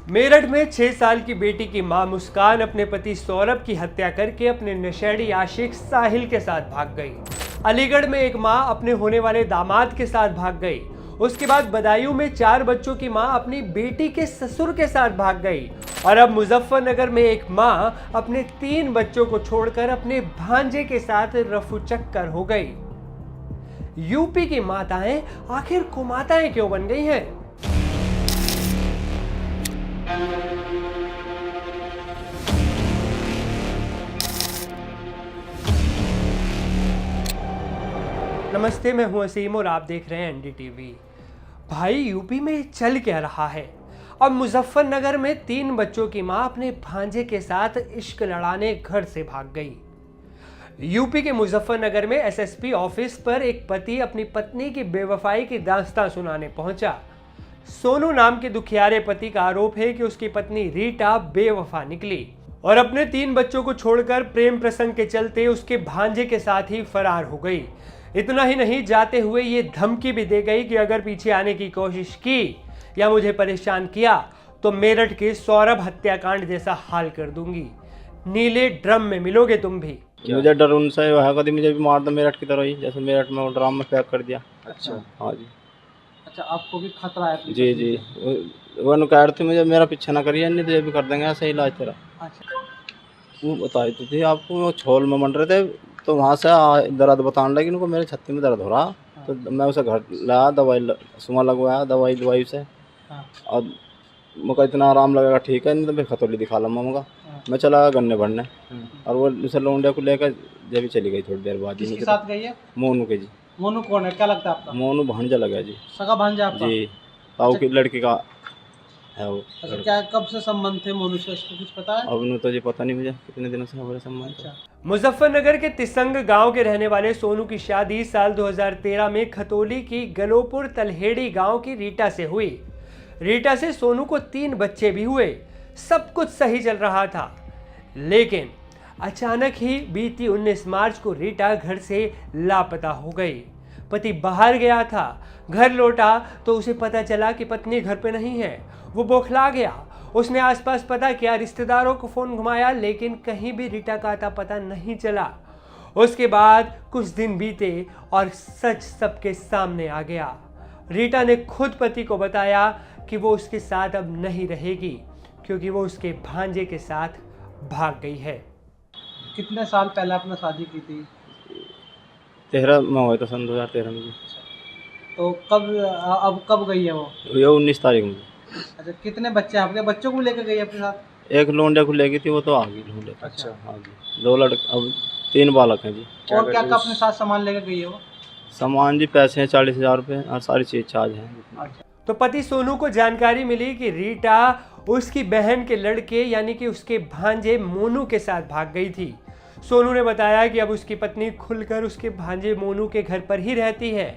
मेरठ में 6 साल की बेटी की मां मुस्कान अपने पति सौरभ की हत्या करके अपने नशेड़ी आशिक साहिल के साथ भाग गई। अलीगढ़ में एक मां अपने होने वाले दामाद के साथ भाग गई। उसके बाद बदायूं में 4 बच्चों की मां अपनी बेटी के ससुर के साथ भाग गई। और अब मुजफ्फरनगर में एक मां अपने 3 बच्चों को छोड़कर अपने भांजे के साथ रफूचक्कर हो गई। यूपी की माताएं आखिर कुमाताएं क्यों बन गई हैं? नमस्ते, मैं हूं असीम और आप देख रहे हैं एनडीटीवी। भाई, यूपी में चल क्या रहा है? अब मुजफ्फरनगर में 3 बच्चों की मां अपने भांजे के साथ इश्क लड़ाने घर से भाग गई। यूपी के मुजफ्फरनगर में एसएसपी ऑफिस पर एक पति अपनी पत्नी की बेवफाई की दास्तां सुनाने पहुंचा। सोनू नाम के दुखियारे पति का आरोप है कि उसकी पत्नी रीटा बेवफा निकली और अपने 3 बच्चों को छोड़कर प्रेम प्रसंग के चलते उसके भांजे के साथ ही फरार हो गई। इतना ही नहीं, जाते हुए ये धमकी भी दे गई कि अगर पीछे आने की कोशिश की या मुझे परेशान किया तो मेरठ के सौरभ हत्याकांड जैसा हाल कर दूंगी। नीले ड्रम में मिलोगे तुम भी। मुझे डर उनसे है, कभी मुझे भी मार दो मेरठ की तरह ही, जैसे मेरठ में वो ड्राम में पैक कर दिया। अच्छा, हाँ जी। अच्छा, आपको भी खतरा है? जी जी, वो कह रहे थे मुझे मेरा पीछा ना करिए, नहीं तो ये भी कर देंगे ऐसा इलाज तेरा। अच्छा, वो बताई तो थी आपको, वो छोल में बन रहे थे तो वहाँ से दर्द बताने लगी उनको, मेरे छत्ती में दर्द हो रहा। तो मैं उसे घर लाया, दवाई सुमा लगवाया, दवाई से। और मुझे इतना आराम लगेगा ठीक है, नहीं तो मैं खतौली दिखा लूँगा मुझे। मैं चला गया गन्ने भरने और वो उसे लौंडे को लेकर जब भी चली गई थोड़ी देर बाद। किसके साथ गई है? मोनू के जी। मोनू कौन है, क्या लगता है आपका? मोनू भांजा लगा जी। सगा भांजा आपका? जी, ताऊ की लड़की का है वो। अच्छा, क्या कब से संबंध थे मोनू से, इसको कुछ पता है? अब न तो जी पता नहीं मुझे कितने दिनों से हमारे संबंध। अच्छा, मुजफ्फरनगर के तिसंग गांव के रहने वाले सोनू की शादी साल 2013 में खतौली की गलोपुर तलहेड़ी गांव की रीटा से हुई। रीटा से सोनू को 3 बच्चे भी हुए। सब कुछ सही चल रहा था, लेकिन अचानक ही बीती 19 मार्च को रीटा घर से लापता हो गई। पति बाहर गया था, घर लौटा तो उसे पता चला कि पत्नी घर पे नहीं है। वो बौखला गया। उसने आसपास पता किया, रिश्तेदारों को फोन घुमाया, लेकिन कहीं भी रीटा का आता पता नहीं चला। उसके बाद कुछ दिन बीते और सच सबके सामने आ गया। रीटा ने खुद पति को बताया कि वो उसके साथ अब नहीं रहेगी, क्योंकि वो उसके भांजे के साथ भाग गई है। कितने साल पहले आपने शादी की थी? 13 में हुआ था, सन 2013 में जी। तो अब कब गई है वो? ये 19 तारीख में। अच्छा, कितने बच्चे हैं आपके? बच्चों को लेकर गई है अपने साथ? एक लोंडे को लेगी थी, वो तो आ गई लोंडे। अच्छा, हाँ जी। 2 लड़के, अब 3 बालक हैं जी। और क्या अपने साथ सामान लेकर गई है वो? सामान जी पैसे हैं 40,000 रुपये और सारी चीज चार्ज हैं। अच्छा, तो पति सोनू को जानकारी मिली कि रीटा उसकी बहन के लड़के यानी कि उसके भांजे मोनू के साथ भाग गई थी। सोनू ने बताया कि अब उसकी पत्नी खुलकर उसके भांजे मोनू के घर पर ही रहती है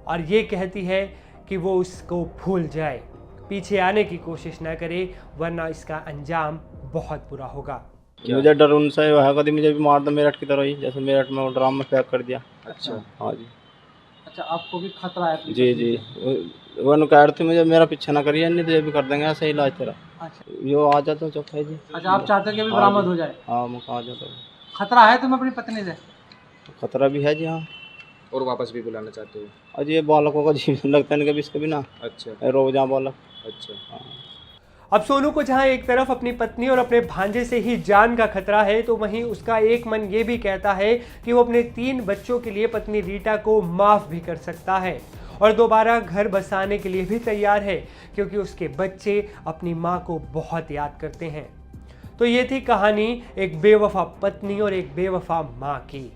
और ये कहती है कि वो उसको भूल जाए, पीछे आने की कोशिश ना करे, वरना इसका अंजाम बहुत बुरा होगा। मुझे डर उनसे है, कभी मुझे भी मार दो मेरठ की तरह ही, जैसे मेरठ में वो ड्राम में पैक कर दिया। अच्छा, हाँ जी। अच्छा, आपको भी खतरा है? जी जी, वो कह रहे थे मुझे मेरा पीछा ना करिए, नहीं तो ये भी कर देंगे ऐसा इलाज तेरा। अच्छा, जो आ जाता चौथा जी। अच्छा, आप चाहते हैं कि अभी बरामद हो जाए? हाँ, मैं आ जाता हूँ। खतरा है तुम्हें अपनी पत्नी से? खतरा भी है जी। हाँ, और वापस भी बुलाना चाहते हो? और ये बालकों का जीवन लगता है कभी इसके बिना। अच्छा, रोजा बालक। अच्छा। हाँ। अब सोनू को जहां एक तरफ अपनी पत्नी और अपने भांजे से ही जान का खतरा है, तो वहीं उसका एक मन ये भी कहता है कि वो अपने 3 बच्चों के लिए पत्नी रीटा को माफ भी कर सकता है और दोबारा घर बसाने के लिए भी तैयार है, क्योंकि उसके बच्चे अपनी माँ को बहुत याद करते हैं। तो ये थी कहानी एक बेवफा पत्नी और एक बेवफा माँ की।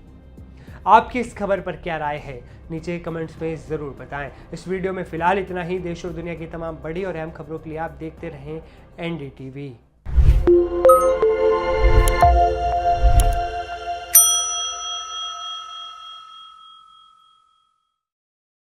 आपकी इस खबर पर क्या राय है, नीचे कमेंट्स में ज़रूर बताएं। इस वीडियो में फिलहाल इतना ही। देश और दुनिया की तमाम बड़ी और अहम खबरों के लिए आप देखते रहें एनडीटीवी।